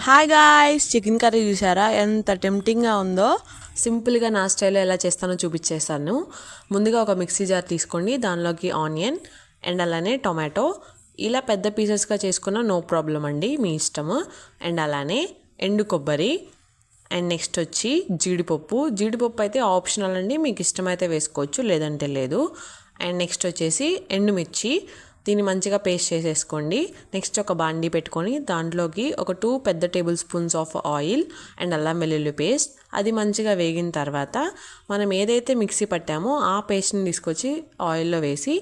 Hi guys, chicken curry చూసారా ఎంత టెంప్టింగ్గా ఉందో. సింపుల్గా నా స్టైల్లో ఎలా చేస్తానో చూపించేస్తాను. ముందుగా ఒక మిక్సీ జార్ తీసుకోండి, దానిలోకి ఆనియన్ అండ్ అలానే టొమాటో ఇలా పెద్ద పీసెస్గా చేసుకున్న నో ప్రాబ్లం అండి, మీ ఇష్టము. అండ్ అలానే ఎండు కొబ్బరి అండ్ నెక్స్ట్ వచ్చి జీడిపప్పు అయితే ఆప్షనల్ అండి, మీకు ఇష్టమైతే వేసుకోవచ్చు లేదంటే లేదు. అండ్ నెక్స్ట్ వచ్చేసి ఎండుమిర్చి, దీన్ని మంచిగా పేస్ట్ చేసేసుకోండి. నెక్స్ట్ ఒక బాండీ పెట్టుకొని దాంట్లోకి ఒక 2 పెద్ద table spoons of oil and అల్లం వెల్లుల్లి పేస్ట్, అది మంచిగా వేగిన తర్వాత మనం ఏదైతే మిక్సీ పట్టామో ఆ పేస్ట్ని తీసుకొచ్చి ఆయిల్లో వేసి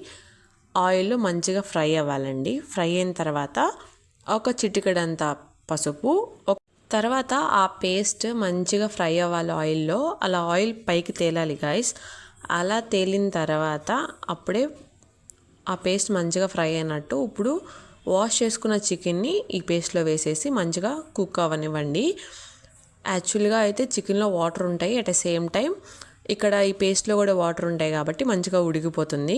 ఆయిల్లో మంచిగా ఫ్రై అవ్వాలండి. ఫ్రై అయిన తర్వాత ఒక చిటికెడంత పసుపు, తర్వాత ఆ పేస్ట్ మంచిగా ఫ్రై అవ్వాలి ఆయిల్లో. అలా ఆయిల్ పైకి తేలాలి గాయస్. అలా తేలిన తర్వాత అప్పుడే ఆ పేస్ట్ మంచిగా ఫ్రై అయినట్టు. ఇప్పుడు వాష్ చేసుకున్న చికెన్ని ఈ పేస్ట్లో వేసేసి మంచిగా కుక్ అవ్వనివ్వండి. యాక్చువల్గా అయితే చికెన్లో వాటర్ ఉంటాయి, అట్ ద సేమ్ టైం ఇక్కడ ఈ పేస్ట్లో కూడా వాటర్ ఉంటాయి కాబట్టి మంచిగా ఉడికిపోతుంది.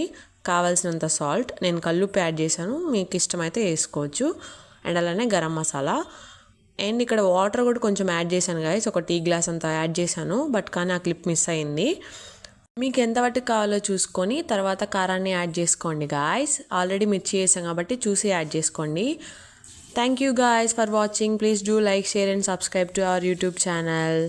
కావాల్సినంత సాల్ట్, నేను కల్లుప్పు యాడ్ చేశాను, మీకు ఇష్టమైతే వేసుకోవచ్చు. అండ్ అలానే గరం మసాలా అండ్ ఇక్కడ వాటర్ కూడా కొంచెం యాడ్ చేశాను గాయస్, ఒక టీ గ్లాస్ అంతా యాడ్ చేశాను. బట్ కానీ ఆ క్లిప్ మిస్ అయింది. మీకు ఎంత వాటికి కావాలో చూసుకొని తర్వాత కారాన్ని యాడ్ చేసుకోండి గాయస్. ఆల్రెడీ మిర్చి వేసాం కాబట్టి చూసి యాడ్ చేసుకోండి. Thank you guys for watching. Please do like, share and subscribe to our YouTube channel.